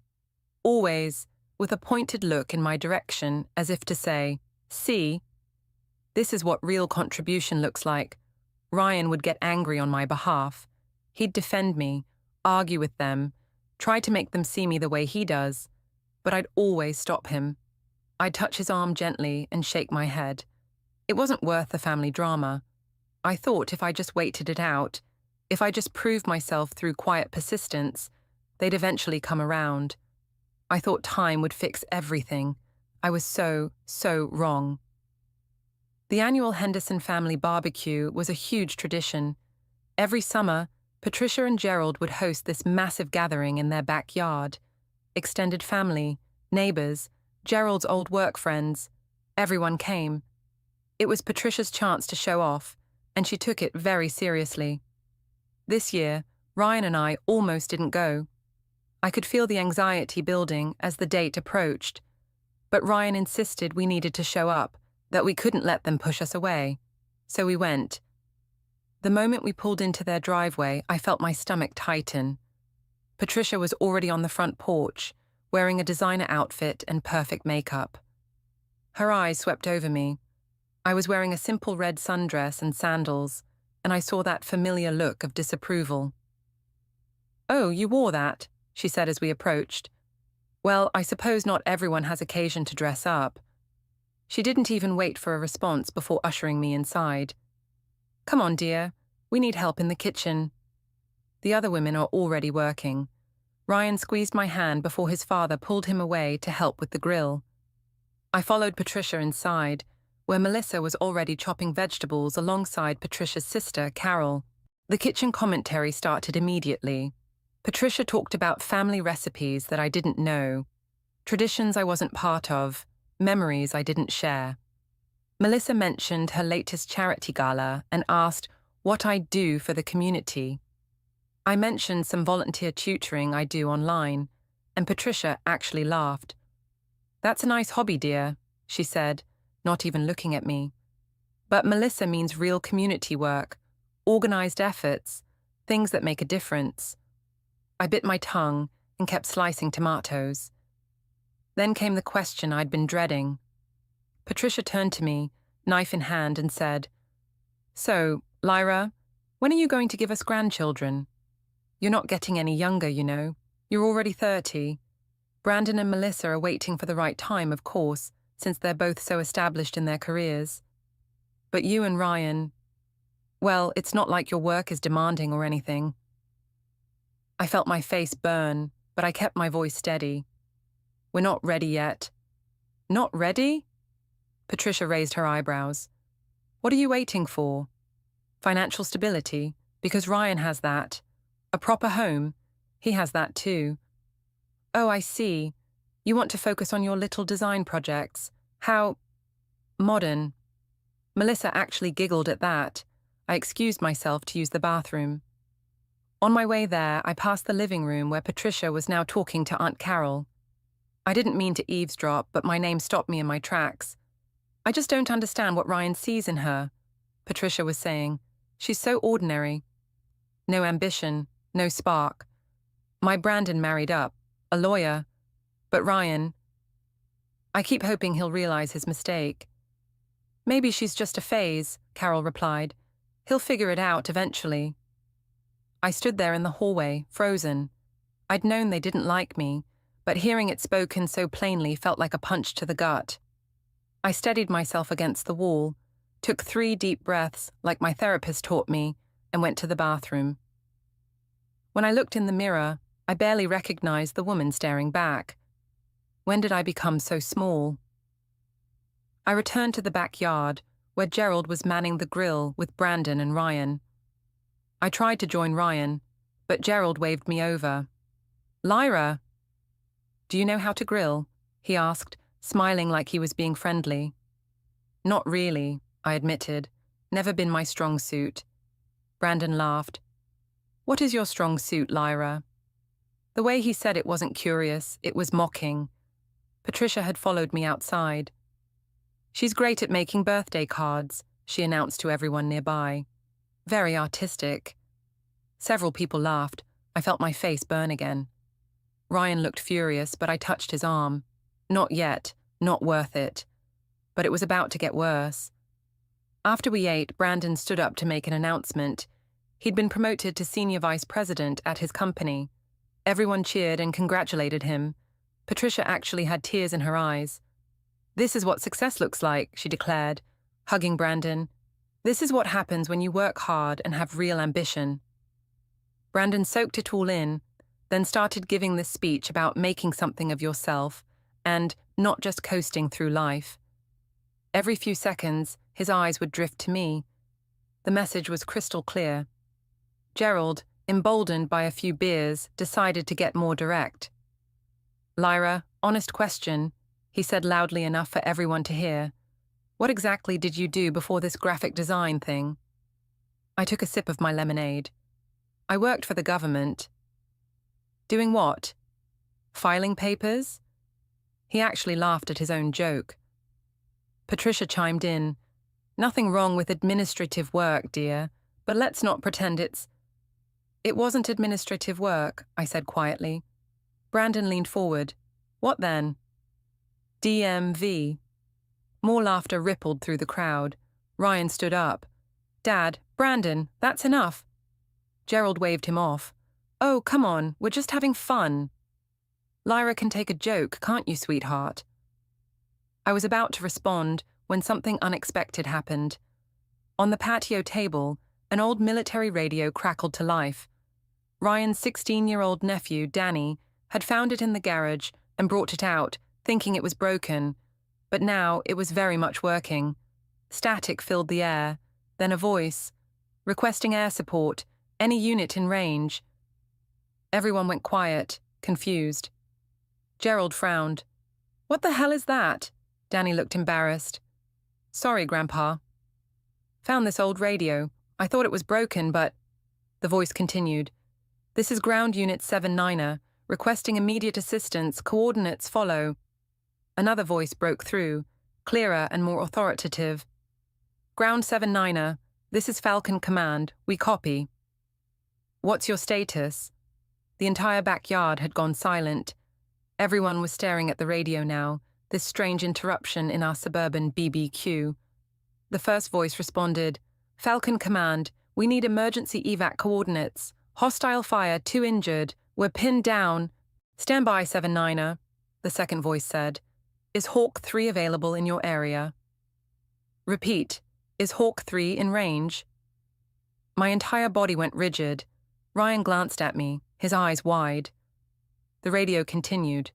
always with a pointed look in my direction as if to say, "See, this is what real contribution looks like." Ryan would get angry on my behalf. He'd defend me, argue with them, try to make them see me the way he does, but I'd always stop him. I'd touch his arm gently and shake my head. It wasn't worth the family drama. I thought if I just waited it out, if I just proved myself through quiet persistence, they'd eventually come around. I thought time would fix everything. I was so wrong. The annual Henderson family barbecue was a huge tradition. Every summer, Patricia and Gerald would host this massive gathering in their backyard. Extended family, neighbors, Gerald's old work friends, everyone came. It was Patricia's chance to show off, and she took it very seriously. This year, Ryan and I almost didn't go. I could feel the anxiety building as the date approached, but Ryan insisted we needed to show up, that we couldn't let them push us away. So we went. The moment we pulled into their driveway, I felt my stomach tighten. Patricia was already on the front porch, wearing a designer outfit and perfect makeup. Her eyes swept over me. I was wearing a simple red sundress and sandals, and I saw that familiar look of disapproval. "Oh, you wore that," she said as we approached. "Well, I suppose not everyone has occasion to dress up." She didn't even wait for a response before ushering me inside. "Come on, dear. We need help in the kitchen." The other women are already working. Ryan squeezed my hand before his father pulled him away to help with the grill. I followed Patricia inside, where Melissa was already chopping vegetables alongside Patricia's sister, Carol. The kitchen commentary started immediately. Patricia talked about family recipes that I didn't know, traditions I wasn't part of, memories I didn't share. Melissa mentioned her latest charity gala and asked what I'd do for the community. I mentioned some volunteer tutoring I do online, and Patricia actually laughed. "That's a nice hobby, dear," she said, not even looking at me. "But Melissa means real community work, organized efforts, things that make a difference." I bit my tongue and kept slicing tomatoes. Then came the question I'd been dreading. Patricia turned to me, knife in hand, and said, "So, Lyra, when are you going to give us grandchildren? You're not getting any younger, you know. You're already 30. Brandon and Melissa are waiting for the right time, of course, since they're both so established in their careers. But you and Ryan, well, it's not like your work is demanding or anything." I felt my face burn, but I kept my voice steady. "We're not ready yet." "Not ready?" Patricia raised her eyebrows. "What are you waiting for? Financial stability, because Ryan has that. A proper home, he has that too." "Oh, I see. You want to focus on your little design projects. How modern." Melissa actually giggled at that. I excused myself to use the bathroom. On my way there, I passed the living room where Patricia was now talking to Aunt Carol. I didn't mean to eavesdrop, but my name stopped me in my tracks. I just don't understand what Ryan sees in her, Patricia was saying. She's so ordinary. No ambition, no spark. My Brandon married up, a lawyer. But Ryan, I keep hoping he'll realize his mistake. Maybe she's just a phase, Carol replied. He'll figure it out eventually. I stood there in the hallway, frozen. I'd known they didn't like me, but hearing it spoken so plainly felt like a punch to the gut. I steadied myself against the wall, took 3 deep breaths, like my therapist taught me, and went to the bathroom. When I looked in the mirror, I barely recognized the woman staring back. When did I become so small? I returned to the backyard, where Gerald was manning the grill with Brandon and Ryan. I tried to join Ryan, but Gerald waved me over. Lyra! Do you know how to grill? He asked, smiling like he was being friendly. Not really, I admitted. Never been my strong suit. Brandon laughed. What is your strong suit, Lyra? The way he said it wasn't curious, it was mocking. Patricia had followed me outside. She's great at making birthday cards, she announced to everyone nearby. Very artistic. Several people laughed. I felt my face burn again. Ryan looked furious, but I touched his arm. Not yet, not worth it. But it was about to get worse. After we ate, Brandon stood up to make an announcement. He'd been promoted to senior vice president at his company. Everyone cheered and congratulated him. Patricia actually had tears in her eyes. This is what success looks like, she declared, hugging Brandon. This is what happens when you work hard and have real ambition. Brandon soaked it all in, then started giving this speech about making something of yourself and not just coasting through life. Every few seconds, his eyes would drift to me. The message was crystal clear. Gerald, emboldened by a few beers, decided to get more direct. Lyra, honest question, he said loudly enough for everyone to hear. What exactly did you do before this graphic design thing? I took a sip of my lemonade. I worked for the government. Doing what? Filing papers? He actually laughed at his own joke. Patricia chimed in. Nothing wrong with administrative work, dear, but let's not pretend it's... It wasn't administrative work, I said quietly. Brandon leaned forward. What then? DMV. More laughter rippled through the crowd. Ryan stood up. Dad, Brandon, that's enough. Gerald waved him off. Oh, come on, we're just having fun. Lyra can take a joke, can't you, sweetheart? I was about to respond when something unexpected happened. On the patio table, an old military radio crackled to life. Ryan's 16-year-old nephew, Danny, had found it in the garage and brought it out, thinking it was broken. But now it was very much working. Static filled the air, then a voice, requesting air support, any unit in range. Everyone went quiet, confused. Gerald frowned. What the hell is that? Danny looked embarrassed. Sorry, Grandpa. Found this old radio. I thought it was broken, but... The voice continued. This is Ground Unit 79er, requesting immediate assistance, coordinates follow. Another voice broke through, clearer and more authoritative. Ground 79er, this is Falcon Command, we copy. What's your status? The entire backyard had gone silent. Everyone was staring at the radio now, this strange interruption in our suburban BBQ. The first voice responded, Falcon Command, we need emergency evac coordinates. Hostile fire, 2 injured. We're pinned down. Stand by, 79er, the second voice said. Is Hawk 3 available in your area? Repeat, is Hawk 3 in range? My entire body went rigid. Ryan glanced at me, his eyes wide. The radio continued.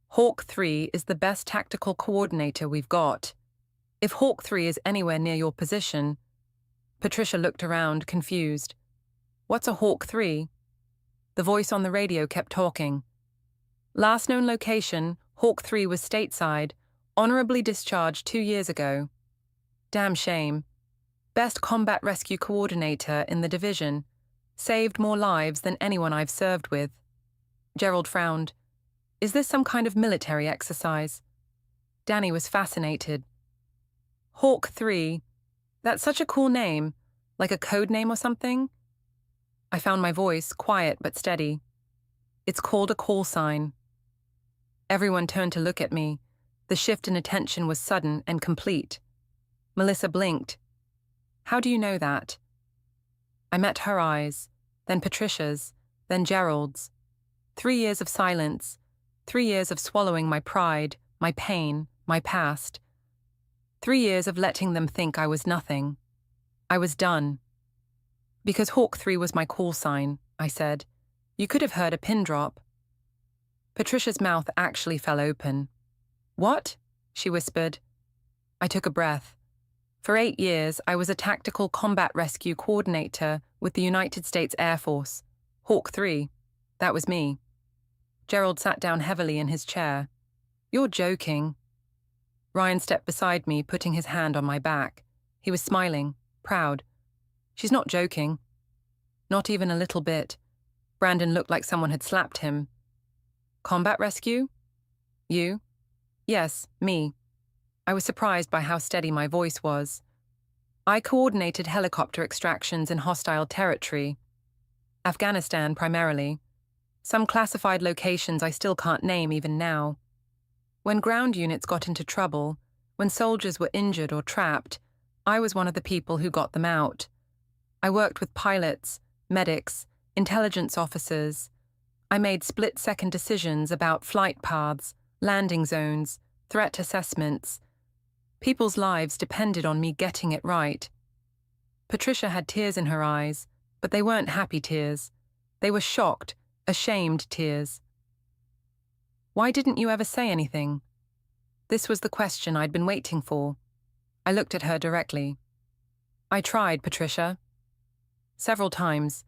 Hawk 3 is the best tactical coordinator we've got. If Hawk 3 is anywhere near your position... Patricia looked around, confused. What's a Hawk 3? The voice on the radio kept talking. Last known location, Hawk 3 was stateside, honorably discharged 2 years ago. Damn shame. Best combat rescue coordinator in the division. Saved more lives than anyone I've served with. Gerald frowned. Is this some kind of military exercise? Danny was fascinated. Hawk 3. That's such a cool name, like a code name or something? I found my voice quiet but steady. It's called a call sign. Everyone turned to look at me. The shift in attention was sudden and complete. Melissa blinked. How do you know that? I met her eyes, then Patricia's, then Gerald's. 3 years of silence, 3 years of swallowing my pride, my pain, my past. 3 years of letting them think I was nothing. I was done. Because Hawk 3 was my call sign, I said. You could have heard a pin drop. Patricia's mouth actually fell open. What? She whispered. I took a breath. For 8 years, I was a tactical combat rescue coordinator with the United States Air Force. Hawk 3. That was me. Gerald sat down heavily in his chair. You're joking. Ryan stepped beside me, putting his hand on my back. He was smiling, proud. She's not joking. Not even a little bit. Brandon looked like someone had slapped him. Combat rescue? You? Yes, me. I was surprised by how steady my voice was. I coordinated helicopter extractions in hostile territory. Afghanistan, primarily. Some classified locations I still can't name even now. When ground units got into trouble, when soldiers were injured or trapped, I was one of the people who got them out. I worked with pilots, medics, intelligence officers. I made split-second decisions about flight paths, landing zones, threat assessments. People's lives depended on me getting it right. Patricia had tears in her eyes, but they weren't happy tears. They were shocked, ashamed tears. Why didn't you ever say anything? This was the question I'd been waiting for. I looked at her directly. I tried, Patricia. Several times.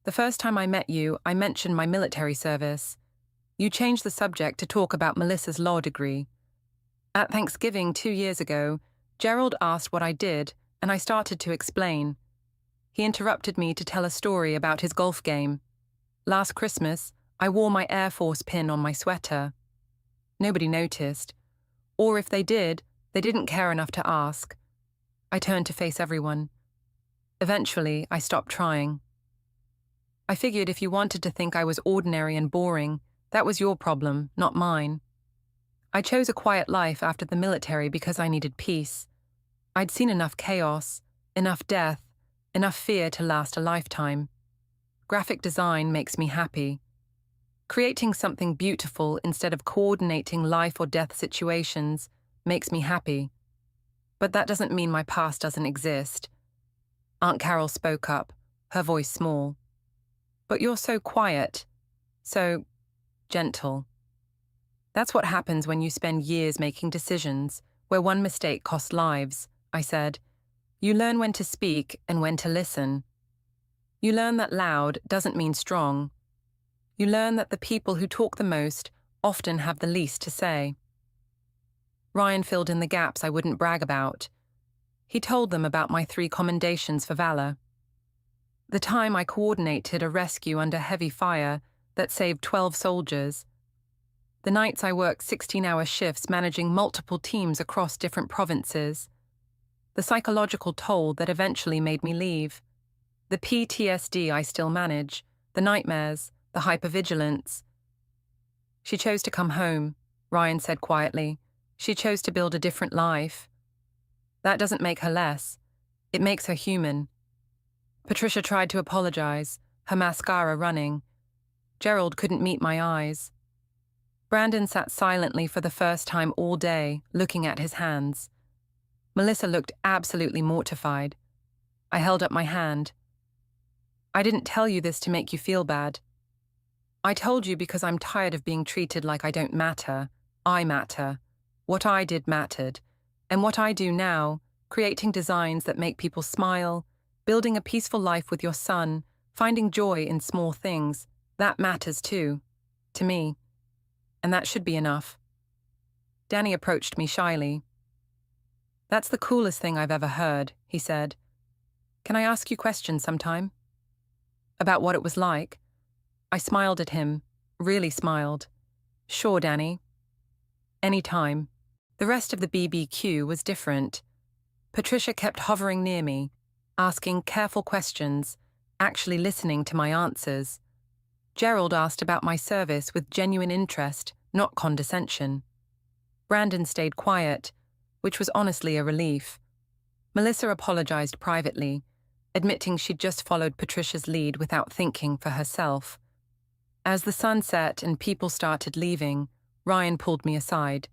The first time I met you, I mentioned my military service. You changed the subject to talk about Melissa's law degree. At Thanksgiving 2 years ago, Gerald asked what I did, and I started to explain. He interrupted me to tell a story about his golf game. Last Christmas, I wore my Air Force pin on my sweater. Nobody noticed. Or if they did, they didn't care enough to ask. I turned to face everyone. Eventually, I stopped trying. I figured if you wanted to think I was ordinary and boring, that was your problem, not mine. I chose a quiet life after the military because I needed peace. I'd seen enough chaos, enough death, enough fear to last a lifetime. Graphic design makes me happy. Creating something beautiful instead of coordinating life or death situations makes me happy. But that doesn't mean my past doesn't exist. Aunt Carol spoke up, her voice small. But you're so quiet, so gentle. That's what happens when you spend years making decisions where one mistake costs lives, I said. You learn when to speak and when to listen. You learn that loud doesn't mean strong. You learn that the people who talk the most often have the least to say. Ryan filled in the gaps I wouldn't brag about. He told them about my 3 commendations for valor. The time I coordinated a rescue under heavy fire that saved 12 soldiers. The nights I worked 16-hour shifts managing multiple teams across different provinces. The psychological toll that eventually made me leave. The PTSD I still manage, the nightmares, the hypervigilance. She chose to come home, Ryan said quietly. She chose to build a different life. That doesn't make her less. It makes her human. Patricia tried to apologize, her mascara running. Gerald couldn't meet my eyes. Brandon sat silently for the first time all day, looking at his hands. Melissa looked absolutely mortified. I held up my hand. I didn't tell you this to make you feel bad. I told you because I'm tired of being treated like I don't matter. I matter. What I did mattered. And what I do now, creating designs that make people smile, building a peaceful life with your son, finding joy in small things, that matters too. To me. And that should be enough. Danny approached me shyly. That's the coolest thing I've ever heard, he said. Can I ask you questions sometime? About what it was like? I smiled at him, really smiled. Sure, Danny. Anytime. The rest of the BBQ was different. Patricia kept hovering near me, asking careful questions, actually listening to my answers. Gerald asked about my service with genuine interest, not condescension. Brandon stayed quiet, which was honestly a relief. Melissa apologized privately, admitting she'd just followed Patricia's lead without thinking for herself. As the sun set and people started leaving, Ryan pulled me aside.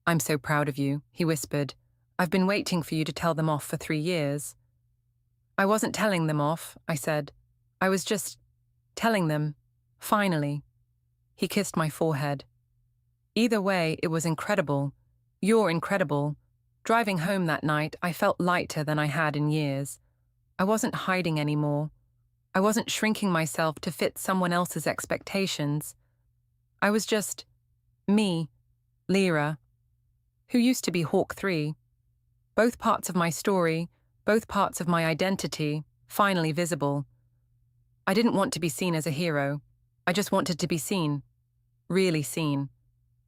"I'm so proud of you," he whispered. "I've been waiting for you to tell them off for 3 years." "I wasn't telling them off," I said. "I was just telling them. Finally." He kissed my forehead. "Either way, it was incredible. You're incredible." Driving home that night, I felt lighter than I had in years. I wasn't hiding anymore. I wasn't shrinking myself to fit someone else's expectations. I was just me, Lyra, who used to be Hawk 3. Both parts of my story, both parts of my identity, finally visible. I didn't want to be seen as a hero. I just wanted to be seen. Really seen.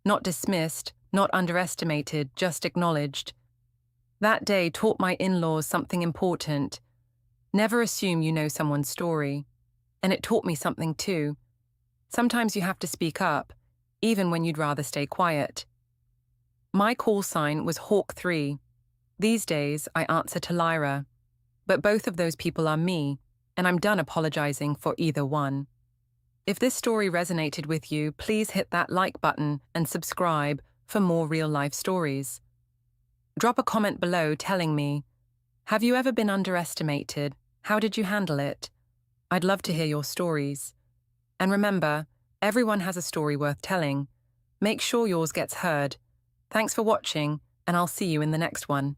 Not dismissed, not underestimated, just acknowledged. That day taught my in-laws something important. Never assume you know someone's story. And it taught me something too. Sometimes you have to speak up, even when you'd rather stay quiet. My call sign was Hawk 3. These days, I answer to Lyra. But both of those people are me, and I'm done apologizing for either one. If this story resonated with you, please hit that like button and subscribe for more real-life stories. Drop a comment below telling me, have you ever been underestimated? How did you handle it? I'd love to hear your stories. And remember, everyone has a story worth telling. Make sure yours gets heard. Thanks for watching, and I'll see you in the next one.